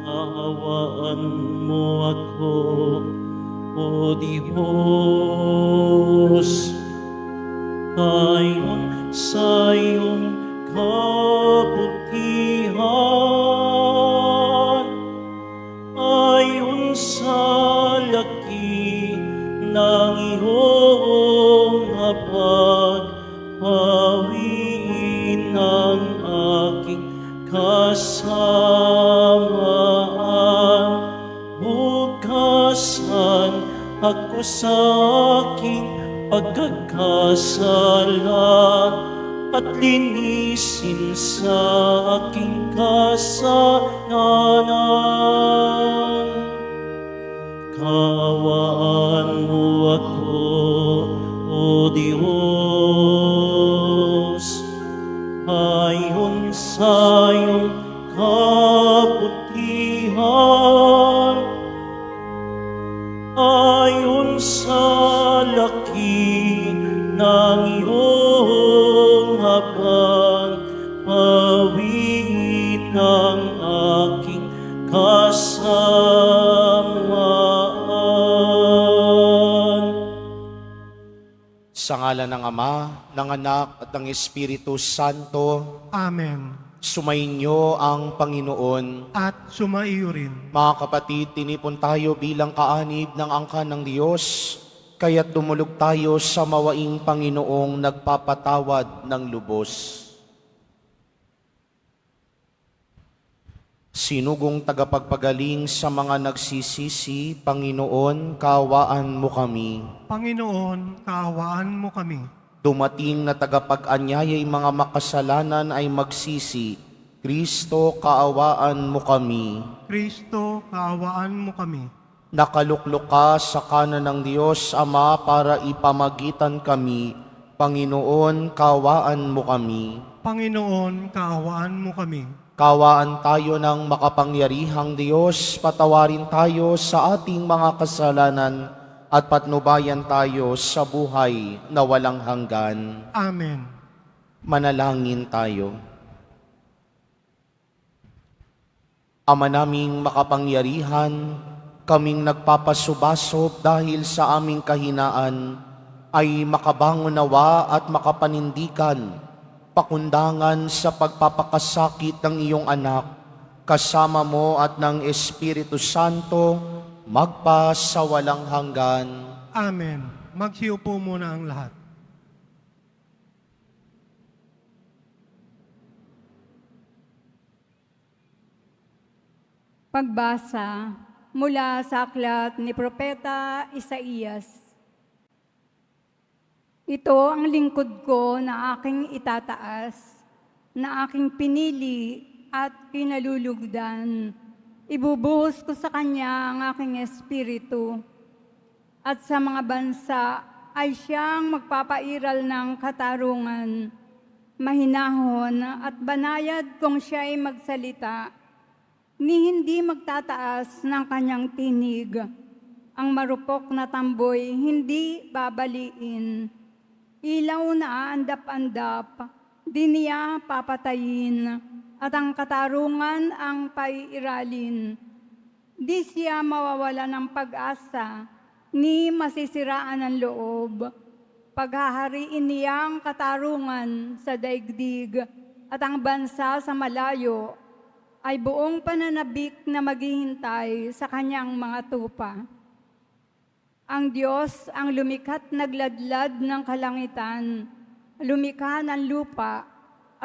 Kaawaan mo ako, O Diyos, ayon sa iyong kabutihan, ayon sa laki ng iyong habag, hawiin ang aking kasamaan, hugasan ako sa aking pagkakasala at linisin sa aking kasalanan. Kaawaan mo ako, O Diyos, ayon sa iyong kabutihan, ayon sa laki ng iyong habag, hawiin ang aking kasamaan. Sa ngalan ng Ama, ng Anak at ng Espiritu Santo, Amen. sumainyo ang Panginoon. At sumaiyo rin. Mga kapatid, tinipon tayo bilang kaanib ng angkan ng Diyos, kaya't dumulog tayo sa mawaing Panginoong nagpapatawad ng lubos. Sinugong tagapagpagaling sa mga nagsisisi, Panginoon, kaawaan mo kami. Panginoon, kaawaan mo kami. Dumating na tagapag-anyaya'y mga makasalanan ay magsisi. Kristo, kaawaan mo kami. Kristo, kaawaan mo kami. Nakaluklok ka sa kanan ng Diyos Ama para ipamagitan kami. Panginoon, kaawaan mo kami. Panginoon, kaawaan mo kami. Kaawaan tayo ng makapangyarihang Diyos, patawarin tayo sa ating mga kasalanan at patnubayan tayo sa buhay na walang hanggan. Amen. Manalangin tayo. Ama naming makapangyarihan, kaming nagpapasubasob dahil sa aming kahinaan, ay makabangon nawa at makapanindigan, pakundangan sa pagpapakasakit ng iyong anak, kasama mo at ng Espiritu Santo, magpa sa walang hanggan. Amen. Magsiupo muna ang lahat. Pagbasa mula sa aklat ni Propeta Isaías. Ito ang lingkod ko na aking itataas, na aking pinili at kinalulugdan. Ibubuhos ko sa kanya ang aking espiritu. At sa mga bansa ay siyang magpapairal ng katarungan, mahinahon at banayad kung siya ay magsalita, ni hindi magtataas ng kanyang tinig. Ang marupok na tamboy hindi babaliin. Ilaw na andap-andap, di niya papatayin, at ang katarungan ang paiiralin. Di siya mawawala ng pag-asa, ni masisiraan ng loob. Paghahariin niya ang katarungan sa daigdig, at ang bansa sa malayo ay buong pananabik na maghihintay sa kanyang mga tupa. Ang Diyos ang lumikat nagladlad ng kalangitan, lumikha ng lupa,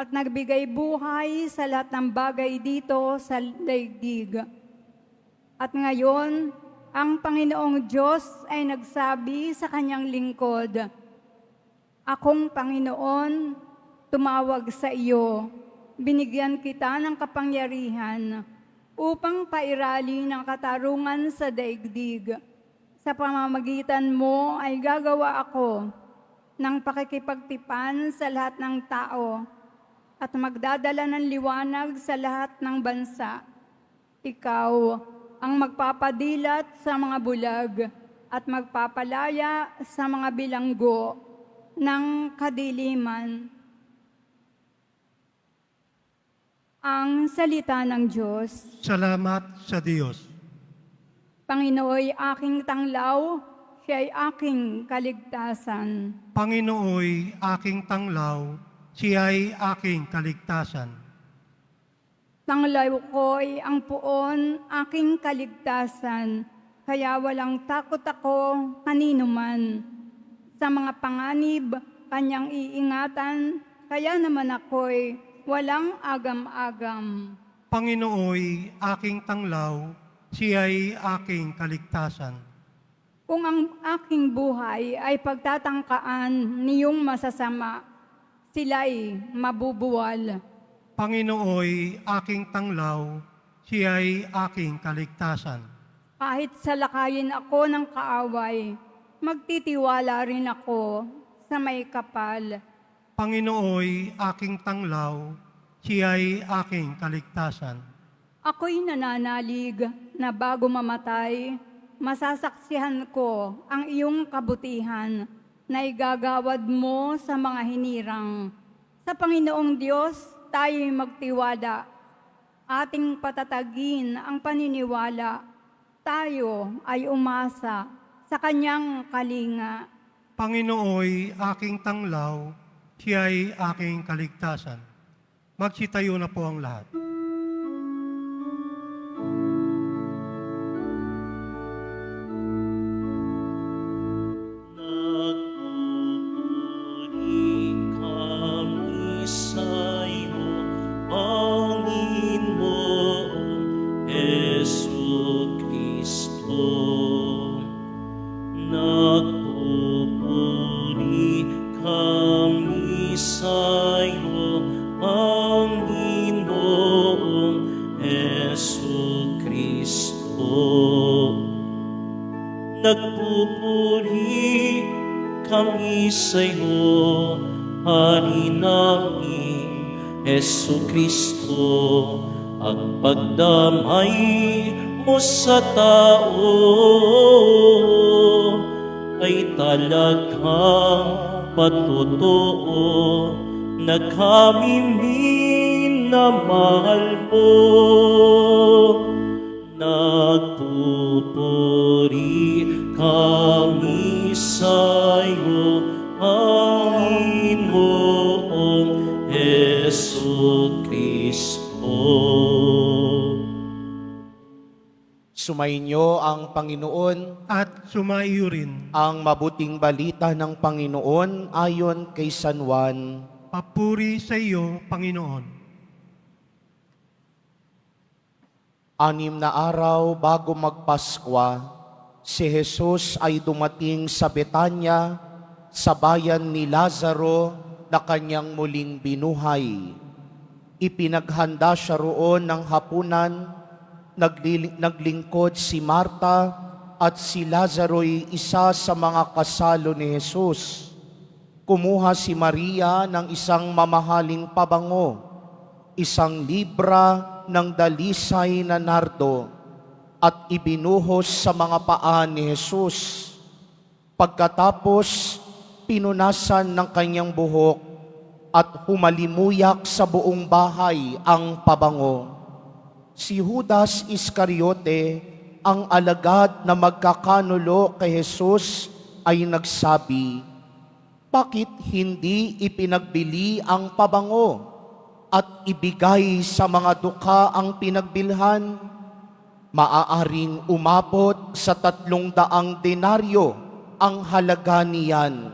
at nagbigay buhay sa lahat ng bagay dito sa daigdig. At ngayon, ang Panginoong Diyos ay nagsabi sa kanyang lingkod, Akong Panginoon, tumawag sa iyo, binigyan kita ng kapangyarihan upang pairali ng katarungan sa daigdig. Sa pamamagitan mo ay gagawa ako ng pakikipagtipan sa lahat ng tao at magdadala ng liwanag sa lahat ng bansa. Ikaw ang magpapadilat sa mga bulag at magpapalaya sa mga bilanggo ng kadiliman. Ang salita ng Diyos. Salamat sa Diyos. Panginooy aking tanglaw, siya'y aking kaligtasan. Panginooy aking tanglaw, siya'y aking kaligtasan. Tanglaw ko'y ang puon, aking kaligtasan, kaya walang takot ako kanino man. Sa mga panganib, kanyang iingatan, kaya naman ako'y walang agam-agam. Panginooy aking tanglaw, siya'y aking kaligtasan. Kung ang aking buhay ay pagtatangkaan niyong masasama, sila'y mabubuwal. Panginooy aking tanglaw, siya'y aking kaligtasan. Kahit salakayin ako ng kaaway, magtitiwala rin ako sa may kapal. Panginooy aking tanglaw, siya'y aking kaligtasan. Ako'y nananalig na bago mamatay, masasaksihan ko ang iyong kabutihan na igagawad mo sa mga hinirang. Sa Panginoong Diyos, tayo'y magtiwala. Ating patatagin ang paniniwala. Tayo ay umasa sa kanyang kalinga. Panginooy aking tanglaw, siya'y aking kaligtasan. Magsitayo na po ang lahat. Nagpupuri kami sa'yo, Panginoong Jesucristo. Nagpupuri kami sa'yo, Panginoong Jesucristo. Nagpupuri kami sa'yo, Hari namin, Jesucristo, ang pagdamay mo sa tao ay talagang patotoo na kami minamahal mo. Nagpupuri kami sa'yo, Panginoong Jesucristo. Sumainyo ang Panginoon, At sumaiyo rin, ang mabuting balita ng Panginoon ayon kay San Juan. papuri sa iyo, Panginoon. 6 na araw bago magpaskwa, si Jesus ay dumating sa Betanya, sa bayan ni Lazaro na kanyang muling binuhay. Ipinaghanda siya roon ng hapunan, naglingkod si Marta at si Lazaro'y isa sa mga kasalo ni Jesus. Kumuha si Maria ng isang mamahaling pabango, isang libra ng dalisay na nardo at ibinuhos sa mga paa ni Jesus. Pagkatapos, pinunasan ng kanyang buhok at humalimuyak sa buong bahay ang pabango. Si Judas Iscariote, ang alagad na magkakanulo kay Jesus, ay nagsabi, "Bakit hindi ipinagbili ang pabango at ibigay sa mga dukha ang pinagbilhan? Maaaring umabot sa 300 denaryo ang halaga niyan."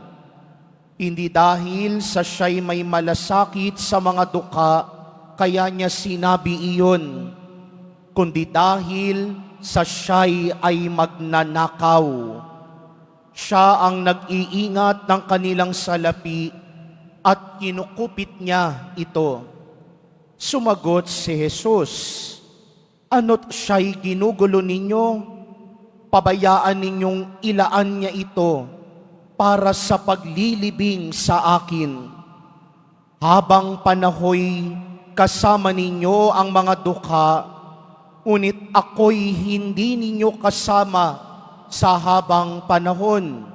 Hindi dahil sa siya'y may malasakit sa mga dukha, kaya niya sinabi iyon, kundi dahil sa siya'y ay magnanakaw. Siya ang nag-iingat ng kanilang salapi at kinukupit niya ito. Sumagot si Jesus, "Ano't siya'y ginugulo ninyo? Pabayaan ninyong ilaan niya ito para sa paglilibing sa akin. Habang panahoy kasama ninyo ang mga dukha, ngunit ako'y hindi ninyo kasama sa habang panahon."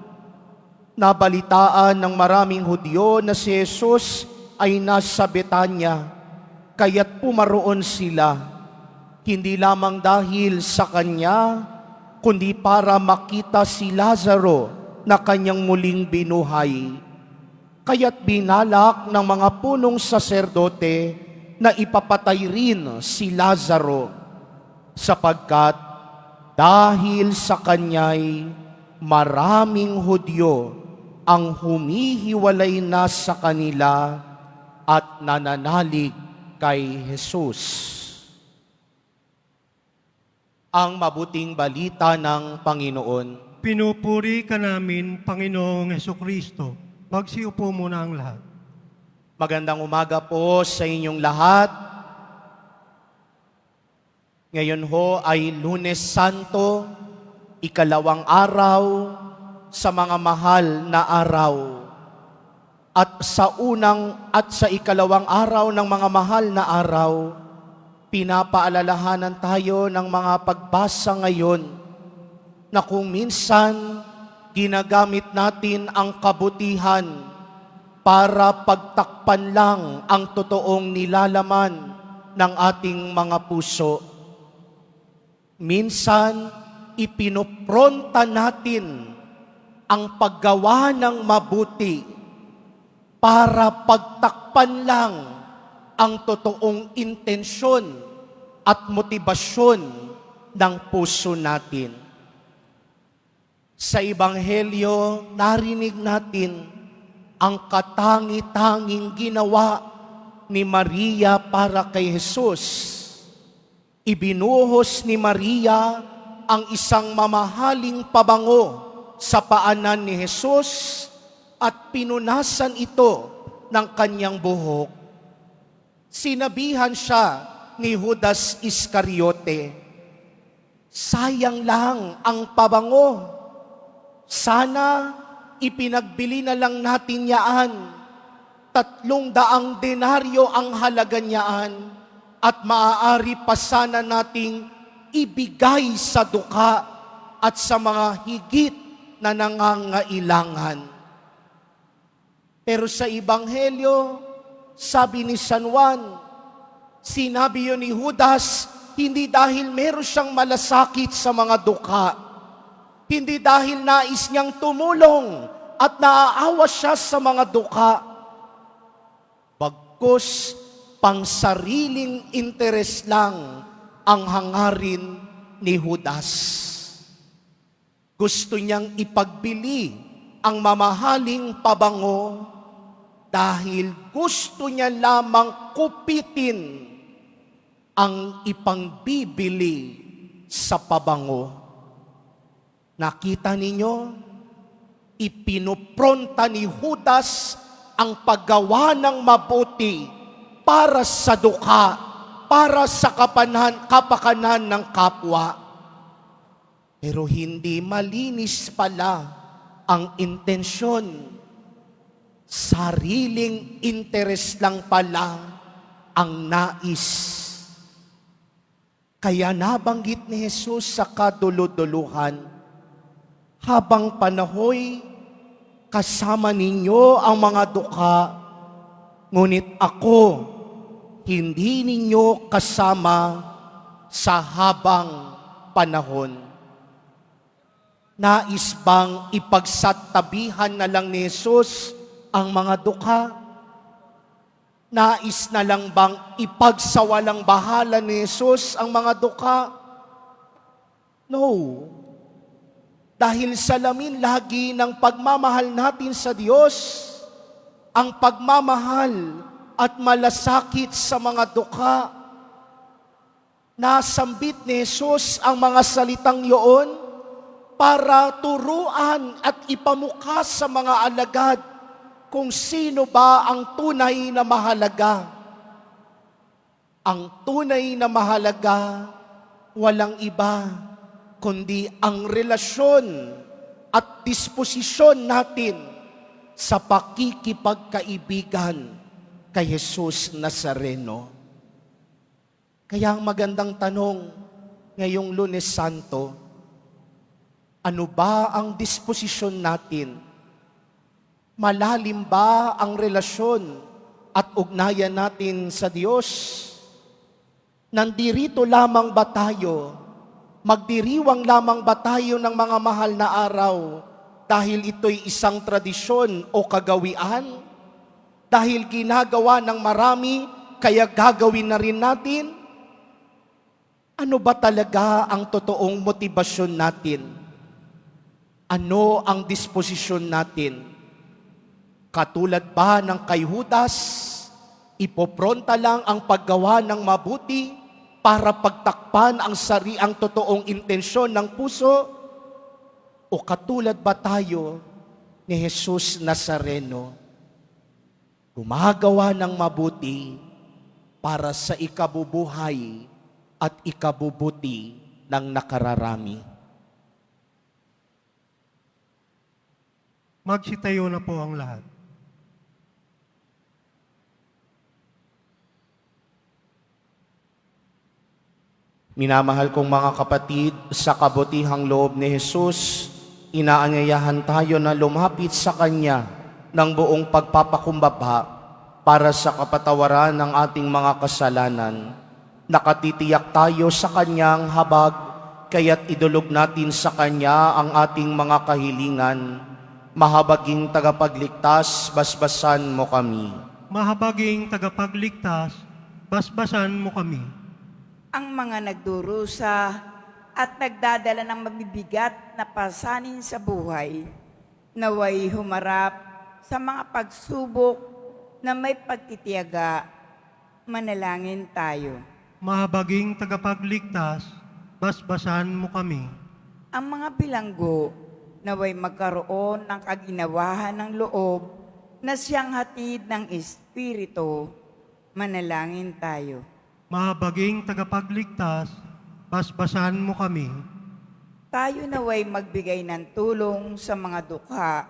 Nabalitaan ng maraming Hudyo na si Jesus ay nasa Betanya, kaya't pumaroon sila, hindi lamang dahil sa kanya, kundi para makita si Lazaro na kanyang muling binuhay. Kaya't binalak ng mga punong saserdote na ipapatay rin si Lazaro, sapagkat dahil sa kanya'y maraming Hudyo ang humihiwalay na sa kanila at nananalig kay Jesus. Ang mabuting balita ng Panginoon. Pinupuri ka namin, Panginoong Hesukristo. Magsiupo muna ang lahat. Magandang umaga po sa inyong lahat. Ngayon ho ay Lunes Santo, ikalawang araw sa mga mahal na araw. At sa unang at sa ikalawang araw ng mga mahal na araw, pinapaalalahanan tayo ng mga pagbasa ngayon na kung minsan ginagamit natin ang kabutihan para pagtakpan lang ang totoong nilalaman ng ating mga puso. Minsan, ipinopronta natin ang paggawa ng mabuti para pagtakpan lang ang totoong intensyon at motibasyon ng puso natin. Sa Ebanghelyo, narinig natin ang katangi-tanging ginawa ni Maria para kay Jesus. Ibinuhos ni Maria ang isang mamahaling pabango sa paanan ni Jesus at pinunasan ito ng kanyang buhok. Sinabihan siya ni Judas Iscariote, sayang lang ang pabango. Sana ipinagbili na lang natin yaan. 300 denaryo ang halaga niyaan at maaari pa sana nating ibigay sa duka at sa mga higit na nangangailangan. Pero sa Ebanghelyo, sabi ni San Juan, sinabi yun ni Judas, hindi dahil meron siyang malasakit sa mga duka, hindi dahil nais niyang tumulong at naaawa siya sa mga duka, bagkus pangsariling interes lang ang hangarin ni Judas. Gusto niyang ipagbili ang mamahaling pabango dahil gusto niya lamang kupitin ang ipangbibili sa pabango. Nakita ninyo, ipinupronta ni Judas ang paggawa ng mabuti para sa duka, para sa kapakanan ng kapwa. Pero hindi malinis pala ang intensyon. Sariling interes lang pala ang nais. Kaya nabanggit ni Jesus sa kaduluduluhan, habang panahoy, kasama ninyo ang mga duka, ngunit ako, hindi ninyo kasama sa habang panahon. Nais bang ipagsatabihan na lang ni Jesus ang mga duka? Nais na lang bang ipagsawalang bahala ni Jesus ang mga duka? No. Dahil salamin lagi ng pagmamahal natin sa Diyos, ang pagmamahal at malasakit sa mga duka. Nasambit ni Jesus ang mga salitang iyon para turuan at ipamukha sa mga alagad kung sino ba ang tunay na mahalaga. Ang tunay na mahalaga, walang iba kundi ang relasyon at disposisyon natin sa pakikipagkaibigan kay Jesus Nazareno. Kaya ang magandang tanong ngayong Lunes Santo, ano ba ang disposisyon natin? Malalim ba ang relasyon at ugnayan natin sa Diyos? Nandirito lamang ba tayo? Magdiriwang lamang ba tayo ng mga mahal na araw dahil ito'y isang tradisyon o kagawian? Dahil ginagawa ng marami, kaya gagawin na rin natin? Ano ba talaga ang totoong motibasyon natin? Ano ang disposisyon natin? Katulad ba ng kay Judas, ipopronta lang ang paggawa ng mabuti para pagtakpan ang totoong intensyon ng puso? O katulad ba tayo ni Jesus Nazareno, gumagawa ng mabuti para sa ikabubuhay at ikabubuti ng nakararami? Magsitayo na po ang lahat. Minamahal kong mga kapatid, sa kabutihang loob ni Jesus, inaanyayahan tayo na lumapit sa Kanya ng buong pagpapakumbaba para sa kapatawaran ng ating mga kasalanan. Nakatitiyak tayo sa Kanyang habag, kaya't idulog natin sa Kanya ang ating mga kahilingan. Mahabaging tagapagligtas, basbasan mo kami. Mahabaging tagapagligtas, basbasan mo kami. Ang mga nagdurusa at nagdadala ng mabibigat na pasanin sa buhay, naway humarap sa mga pagsubok na may pagtitiyaga, manalangin tayo. Mahabaging tagapagligtas, basbasan mo kami. Ang mga bilanggo, naway magkaroon ng kaginawahan ng loob na siyang hatid ng Espiritu, manalangin tayo. Mahabaging tagapagligtas, basbasan mo kami. Tayo naway magbigay ng tulong sa mga dukha,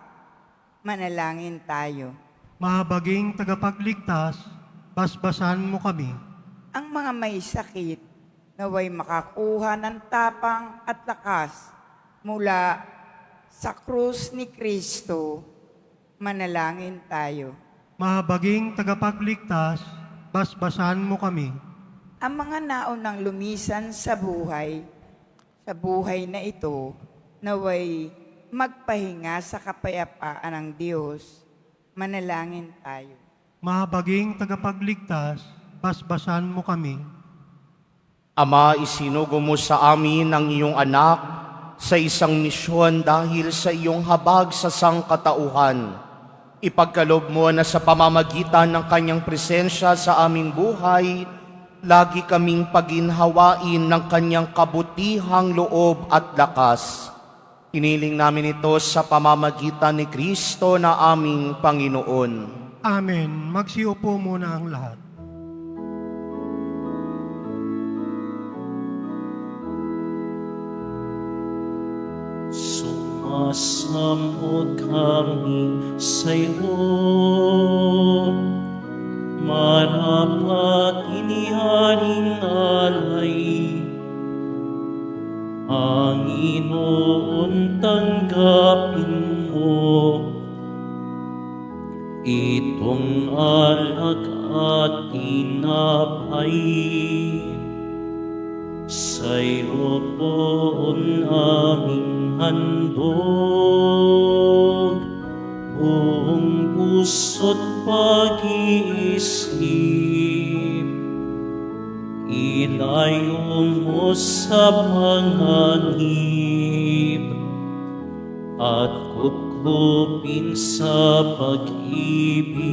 manalangin tayo. Mahabaging tagapagligtas, basbasan mo kami. Ang mga may sakit, naway makakuha ng tapang at lakas mula sa krus ni Kristo, manalangin tayo. Mahabaging tagapagligtas, basbasan mo kami. Ang mga naunang lumisan sa buhay na ito, naway magpahinga sa kapayapaan ng Diyos, manalangin tayo. Mahabaging tagapagligtas, basbasan mo kami. Ama, isinugo mo sa amin ang iyong anak sa isang misyon dahil sa iyong habag sa sangkatauhan. Ipagkaloob mo na sa pamamagitan ng kanyang presensya sa aming buhay, lagi kaming paginhawain ng kanyang kabutihang loob at lakas. Hiniling namin ito sa pamamagitan ni Kristo na aming Panginoon. Amen. Magsiupo muna ang lahat. Sumasamot kami sa iyo, marapat iniharing alay. Panginoon, tanggapin mo itong alak at tinapay. Sa'yo poon aming handog, buong puso't pag-iisip. Ilayo mo sa panganib at kukupin sa pag-ibig.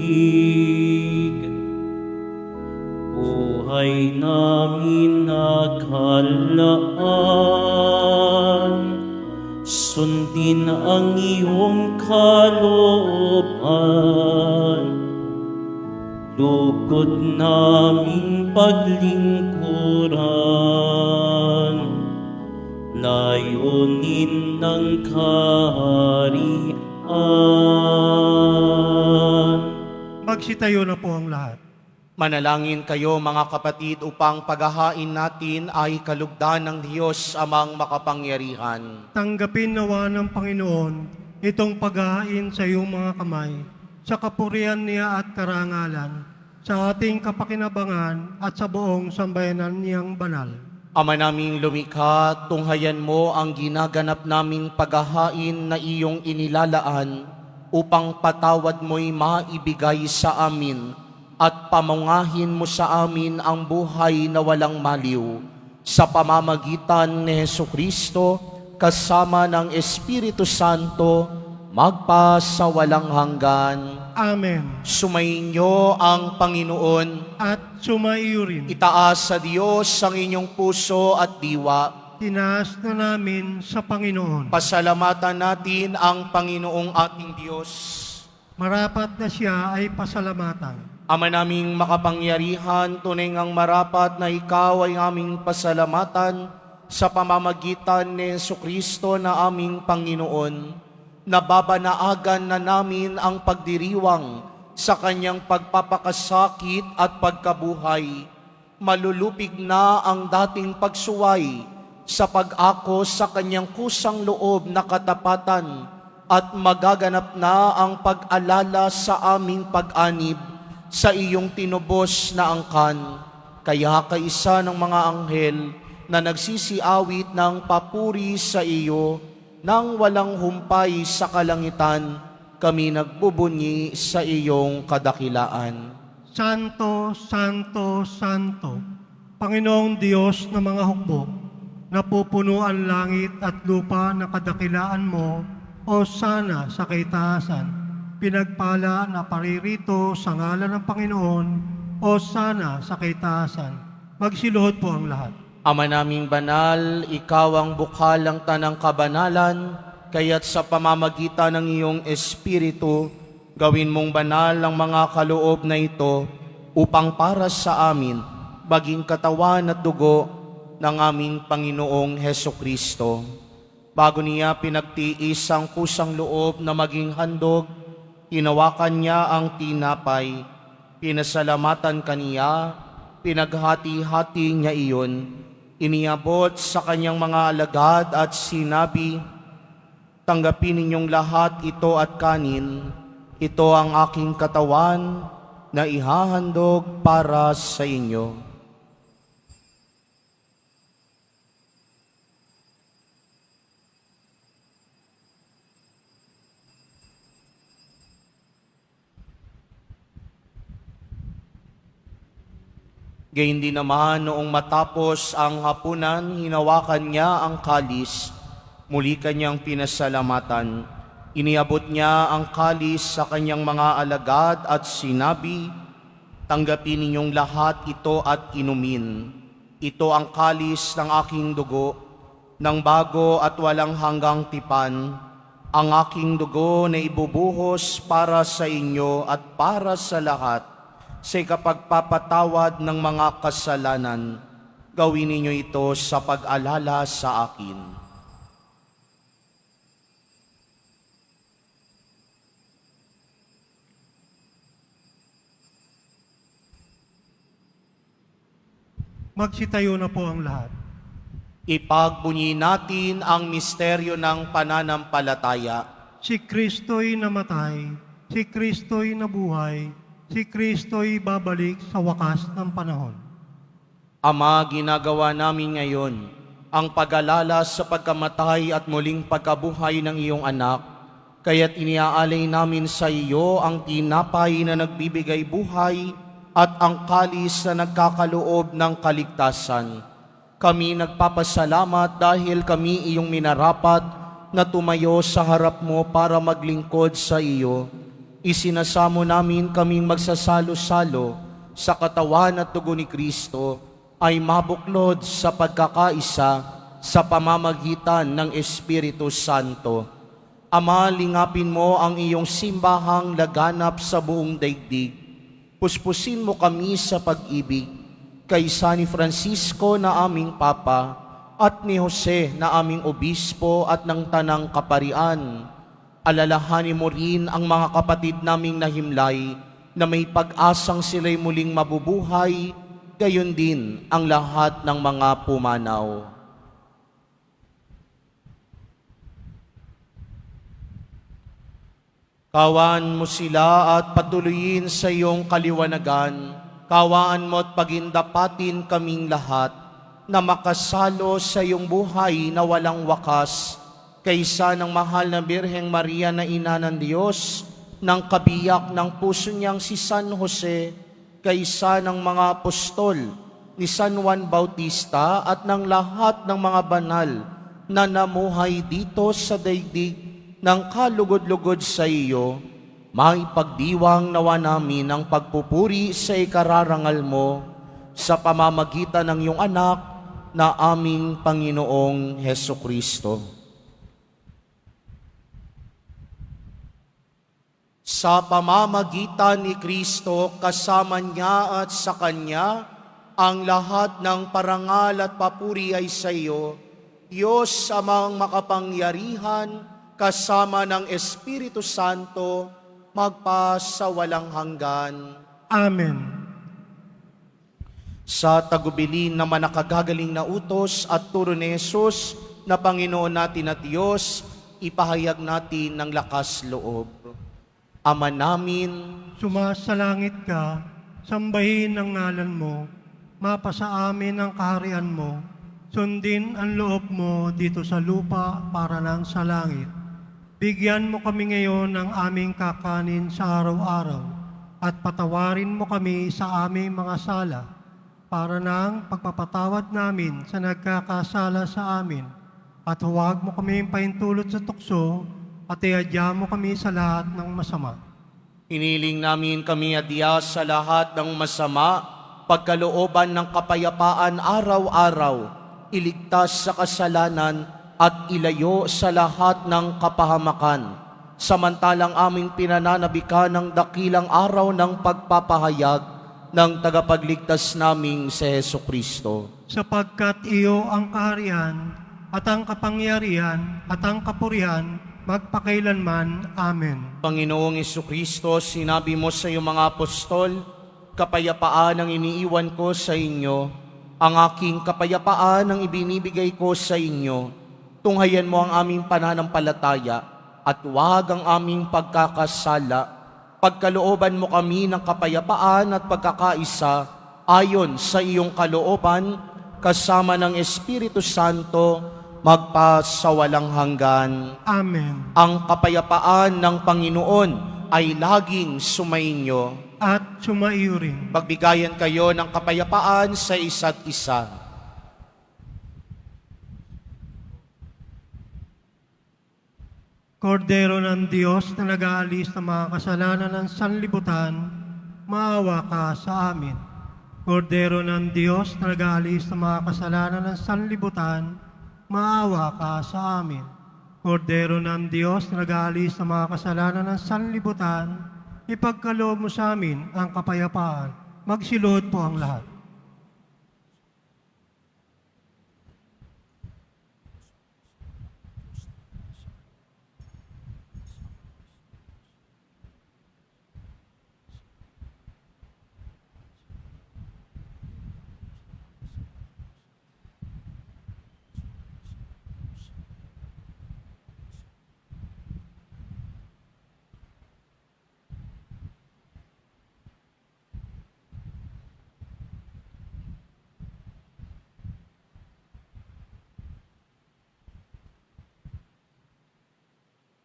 Buhay namin nakalaan, sundin ang iyong kalooban. Lugod naming paglingkuran, layunin ng kaharian. Magsitayo na po ang lahat. Manalangin kayo mga kapatid upang paghahain natin ay kalugdan ng Diyos amang makapangyarihan. Tanggapin nawa ng Panginoon itong paghahain sa iyong mga kamay, sa kapurihan niya at karangalan, sa ating kapakinabangan at sa buong sambayanan niyang banal. Ama naming lumikha, tunghayan mo ang ginaganap naming paghahain na iyong inilalaan upang patawad mo'y maibigay sa amin at pamungahin mo sa amin ang buhay na walang maliw sa pamamagitan ni Hesukristo kasama ng Espiritu Santo magpasawalang hanggan. Amen. Sumainyo ang Panginoon. At sumaiyo rin. Itaas sa Diyos ang inyong puso at diwa. Tinaas na namin sa Panginoon. Pasalamatan natin ang Panginoong ating Diyos. Marapat na siya ay pasalamatan. Ama naming makapangyarihan, tunay ngang marapat na ikaw ay aming pasalamatan sa pamamagitan ni Jesucristo na aming Panginoon. Nababanaagan na namin ang pagdiriwang sa kanyang pagpapakasakit at pagkabuhay. Malulupig na ang dating pagsuway sa pag-ako sa kanyang kusang loob na katapatan at magaganap na ang pag-alala sa aming pag-anib sa iyong tinubos na angkan. Kaya kaisa ng mga anghel na nagsisiawit ng papuri sa iyo nang walang humpay sa kalangitan, kami nagbubunyi sa iyong kadakilaan. Santo, Santo, Santo, Panginoong Diyos ng mga hukbo, napupuno ang langit at lupa na kadakilaan mo, o sana sa kaitaasan. Pinagpala na paririto sa ngalan ng Panginoon, o sana sa kaitaasan. Magsiluhod po ang lahat. Ama naming banal, ikaw ang bukhalang tanang kabanalan, kaya't sa pamamagitan ng iyong Espiritu, gawin mong banal ang mga kaloob na ito upang para sa amin, maging katawan at dugo ng aming Panginoong Hesukristo. Bago niya pinagtiis ang kusang loob na maging handog, hinawakan niya ang tinapay, pinasalamatan kaniya, pinaghati-hati niya iyon, iniabot sa kanyang mga alagad at sinabi, tanggapin ninyong lahat ito at kanin, ito ang aking katawan na ihahandog para sa inyo. Gayun din naman noong matapos ang hapunan, hinawakan niya ang kalis, muli kanyang pinasalamatan. Iniabot niya ang kalis sa kanyang mga alagad at sinabi, tanggapin ninyong lahat ito at inumin. Ito ang kalis ng aking dugo, ng bago at walang hanggang tipan, ang aking dugo na ibubuhos para sa inyo at para sa lahat, sa ikapagpapatawad ng mga kasalanan. Gawin ninyo ito sa pag-alala sa akin. Magsitayo na po ang lahat. Ipagbunyi natin ang misteryo ng pananampalataya. Si Kristo'y namatay, si Kristo'y nabuhay, si Kristo'y babalik sa wakas ng panahon. Ama, ginagawa namin ngayon ang pag-alala sa pagkamatay at muling pagkabuhay ng iyong anak, kaya't iniaalay namin sa iyo ang tinapay na nagbibigay buhay at ang kalis na nagkakaloob ng kaligtasan. Kami nagpapasalamat dahil kami iyong minarapat na tumayo sa harap mo para maglingkod sa iyo. Isinasamo namin kaming magsasalo-salo sa katawan at dugo ni Kristo ay mabuklod sa pagkakaisa sa pamamagitan ng Espiritu Santo. Ama, lingapin mo ang iyong simbahang laganap sa buong daigdig. Puspusin mo kami sa pag-ibig kay San Francisco na aming Papa at ni Jose na aming Obispo at ng Tanang Kaparian. Alalahanin mo rin ang mga kapatid naming nahimlay na may pag-asang sila'y muling mabubuhay, gayon din ang lahat ng mga pumanaw. Kawan mo sila at patuloyin sa iyong kaliwanagan Kawaan mo at pagindapatin kaming lahat na makasalo sa iyong buhay na walang wakas, kaysa ng mahal na Birheng Maria na Ina ng Diyos, ng kabiyak ng puso niyang si San Jose, kaysa ng mga apostol, ni San Juan Bautista at ng lahat ng mga banal na namuhay dito sa daigdig ng kalugod-lugod sa iyo, maipagdiwang nawa namin ang pagpupuri sa ikararangal mo sa pamamagitan ng iyong anak na aming Panginoong Hesukristo. Sa pamamagitan ni Kristo, kasama niya at sa Kanya, ang lahat ng parangal at papuri ay sa iyo, Diyos amang makapangyarihan, kasama ng Espiritu Santo, magpasawalang hanggan. Amen. Sa tagubilin na manakagagaling na utos at turo ni Jesus na Panginoon natin at Diyos, ipahayag natin ng lakas loob. Ama namin, Sumasalangit ka, sambahin ang ngalan mo, mapasa amin ang kaharian mo, sundin ang loob mo dito sa lupa para lang sa langit. Bigyan mo kami ngayon ng aming kakanin sa araw-araw at patawarin mo kami sa aming mga sala para ng pagpapatawad namin sa nagkakasala sa amin. At huwag mo kami paintulot sa tukso at iadya mo kami sa lahat ng masama. hiniling namin kami adya sa lahat ng masama, pagkalooban ng kapayapaan araw-araw, iligtas sa kasalanan at ilayo sa lahat ng kapahamakan, samantalang aming pinananabikan ng dakilang araw ng pagpapahayag ng tagapagligtas naming si Hesukristo. Sapagkat iyo ang kaharian at ang kapangyarihan at ang kapurihan magpakailanman. Amen. Panginoong Hesukristo, sinabi mo sa iyong mga apostol, kapayapaan ang iniiwan ko sa inyo, ang aking kapayapaan ang ibinibigay ko sa inyo. Tunghayan mo ang aming pananampalataya at huwag ang aming pagkakasala. Pagkalooban mo kami ng kapayapaan at pagkakaisa ayon sa iyong kalooban, kasama ng Espiritu Santo, magpasawalang hanggan. Amen. Ang kapayapaan ng Panginoon ay laging sumainyo. At sumaiyo rin. Pagbigayan kayo ng kapayapaan sa isa't isa. Kordero ng Diyos na nag-aalis ng mga kasalanan ng sanlibutan, maawa ka sa amin. Kordero ng Diyos na nag-aalis ng mga kasalanan ng sanlibutan, maawa ka sa amin. Kordero ng Diyos na nag-aalis ng mga kasalanan ng sanlibutan, ipagkaloob mo sa amin ang kapayapaan. Magsilod po ang lahat.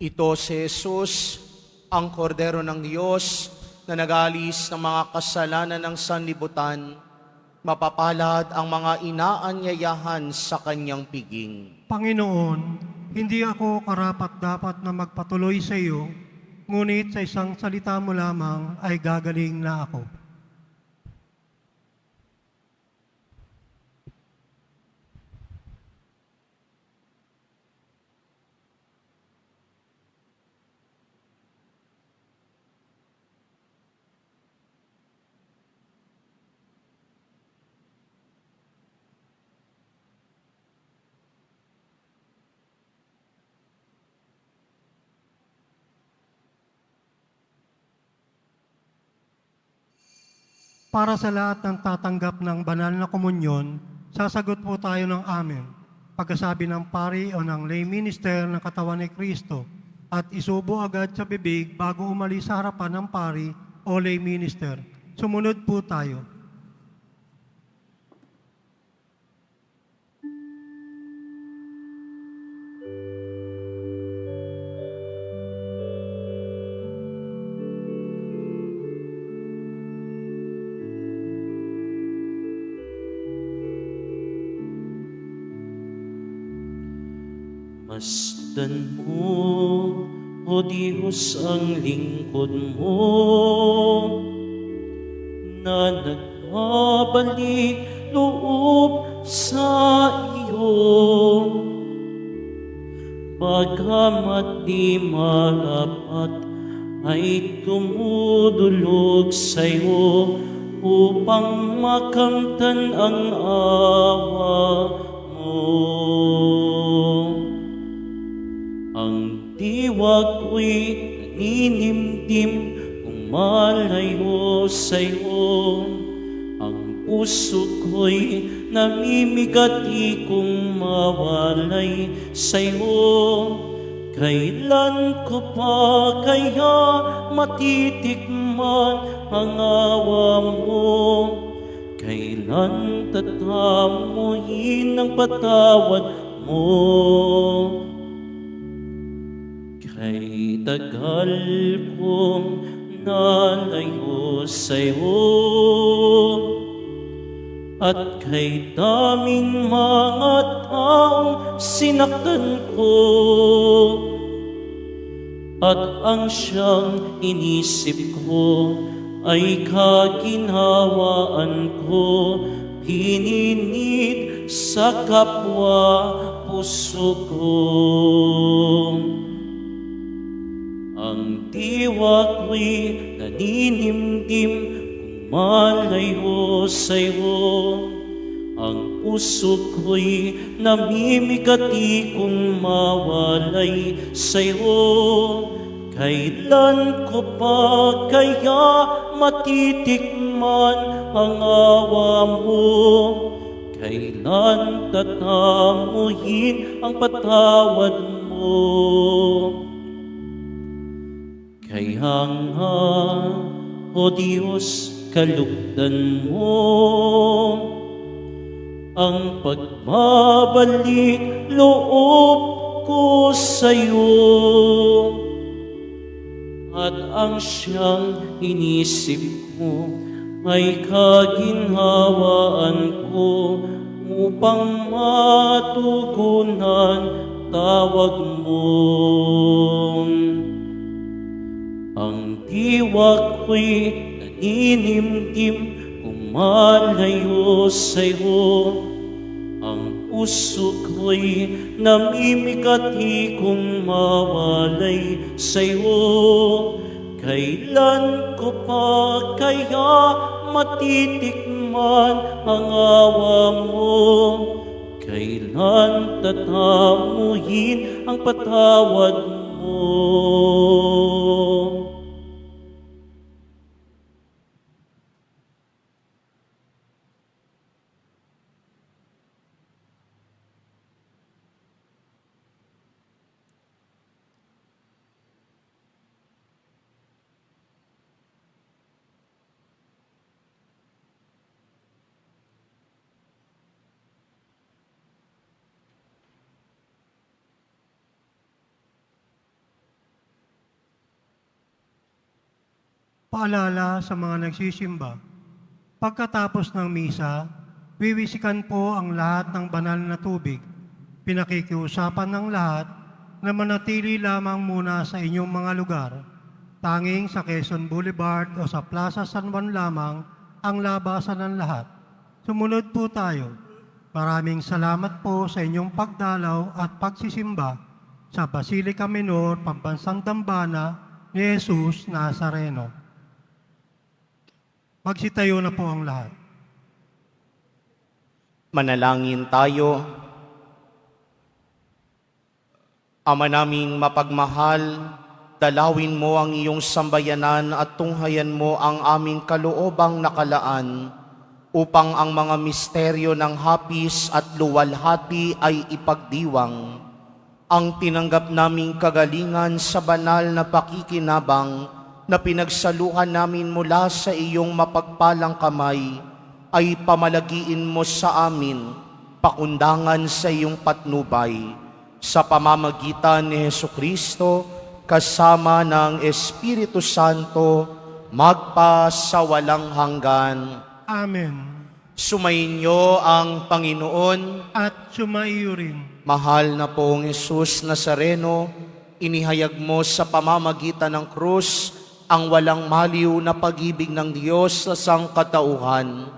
Ito si Jesus, ang Kordero ng Diyos na nag-aalis ng mga kasalanan ng sanlibutan. Mapapalad ang mga inaanyayahan sa kanyang piging. Panginoon, hindi ako karapat-dapat na magpatuloy sa iyo, ngunit sa isang salita mo lamang ay gagaling na ako. Para sa lahat ng tatanggap ng banal na komunyon, sasagot po tayo ng amen. Pagkasabi ng pari o ng lay minister ng katawan ni Kristo at isubo agad sa bibig bago umalis sa harapan ng pari o lay minister. Sumunod po tayo. Masdan mo, O Diyos, ang lingkod mo, na nagbabalik loob sa iyo. Bagamat di marapat ay tumudulog sa iyo upang makamtan ang awa mo. Ang diwa ko'y naninimdim kung malayo sa iyo. Ang puso ko'y namimigati kung mawalay sa iyo. Kailan ko pa kaya matitikman ang awa mo? Kailan tatamuhin ang patawad mo? Kay tagal kong nalayo sa'yo, at kay daming mga taong sinaktan ko, at ang siyang inisip ko ay kaginhawaan ko, hininid sa kapwa puso ko. Ang diwa ko'y naninimdim kung malayo sa'yo. Ang puso ko'y namimigati kung mawalay sa'yo. Kailan ko pa kaya matitikman ang awa mo? Kailan tatamuhin ang patawad mo? Kaya nga, O Diyos, kalugdan mo ang pagbabalik loob ko sa'yo, at ang siyang inisip ko ay kaginhawaan ko upang matugunan tawag mo. Ang diwa ko'y naninimdim kung malayo sa'yo. Ang puso ko'y namimigati kung mawalay sa'yo. Kailan ko pa kaya matitikman ang awa mo? Kailan tatamuhin ang patawad mo? Paalala sa mga nagsisimba, pagkatapos ng misa, wiwisikan po ang lahat ng banal na tubig. Pinakikiusapan ng lahat na manatili lamang muna sa inyong mga lugar. Tanging sa Quezon Boulevard o sa Plaza San Juan lamang ang labasan ng lahat. Sumunod po tayo. Maraming salamat po sa inyong pagdalaw at pagsisimba sa Basilica Minor, Pambansang Dambana ni Jesus Nazareno. Magsitayo na po ang lahat. Manalangin tayo. Ama naming mapagmahal, dalawin mo ang iyong sambayanan at tunghayan mo ang aming kaloobang nakalaan upang ang mga misteryo ng hapis at luwalhati ay ipagdiwang. Ang tinanggap naming kagalingan sa banal na pakikinabang na pinagsaluhan namin mula sa iyong mapagpalang kamay ay pamalagiin mo sa amin, pakundangan sa iyong patnubay, sa pamamagitan ni Jesucristo, kasama ng Espiritu Santo, magpa sa walang hanggan. Amen. Sumainyo ang Panginoon. At sumaiyo rin. Mahal na poong Jesus Nazareno, inihayag mo sa pamamagitan ng krus ang walang maliw na pag-ibig ng Diyos sa sangkatauhan.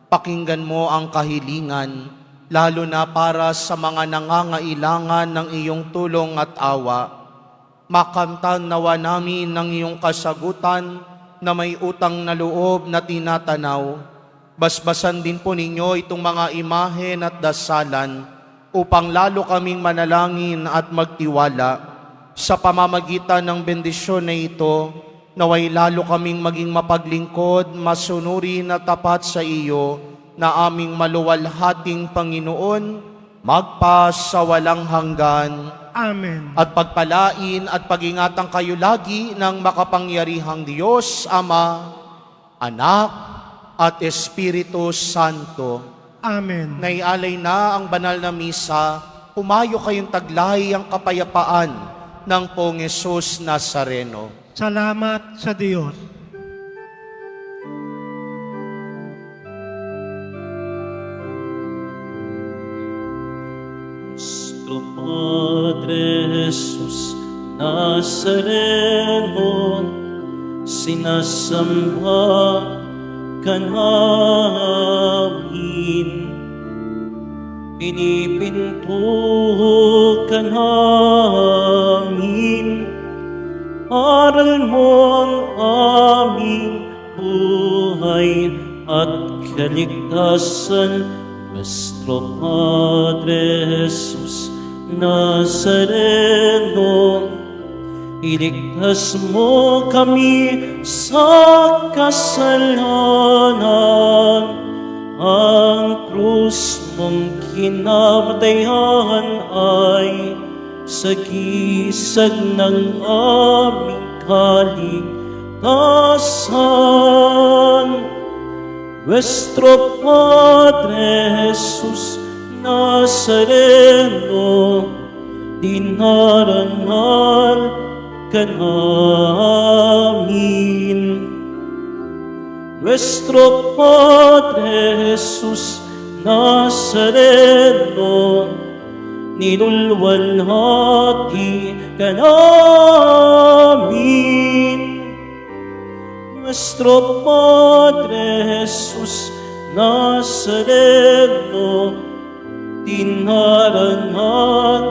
Pakinggan mo ang kahilingan, lalo na para sa mga nangangailangan ng iyong tulong at awa. Makamtan nawa namin ng iyong kasagutan na may utang na loob na tinatanaw. Basbasan din po ninyo itong mga imahen at dasalan upang lalo kaming manalangin at magtiwala. Sa pamamagitan ng bendisyon na ito, naway lalo kaming maging mapaglingkod, masunurin at tapat sa iyo na aming maluwalhating Panginoon, magpas sa walang hanggan. Amen. At pagpalain at pag-ingatan kayo lagi ng makapangyarihang Diyos, Ama, Anak, at Espiritu Santo. Amen. Naialay na ang banal na misa, humayo kayong taglay ang kapayapaan ng Poong Jesus Nazareno. Salamat sa Diyos. Nuestro Padre Jesús Nazareno, sinasamba ka namin, pinipinto ka namin, aral mo ang aming buhay at kaligtasan. Nuestro Padre Jesús Nazareno, iligtas mo kami sa kasalanan. Ang krus mong kinamatayan ay sagisag ng aming kaligtasan. Nuestro Padre Jesús Nazareno, dinarangal ka namin. Nuestro Padre Jesús Nazareno, nilulwalhati ka namin. Nuestro Padre Jesús Nazareno, dinarangal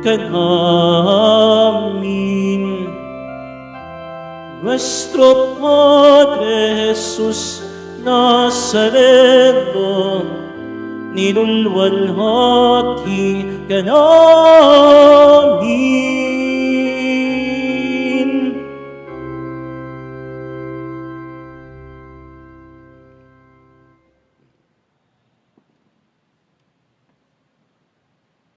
ka namin. Nuestro Padre Jesús Nazareno, nilulwalhati ka namin.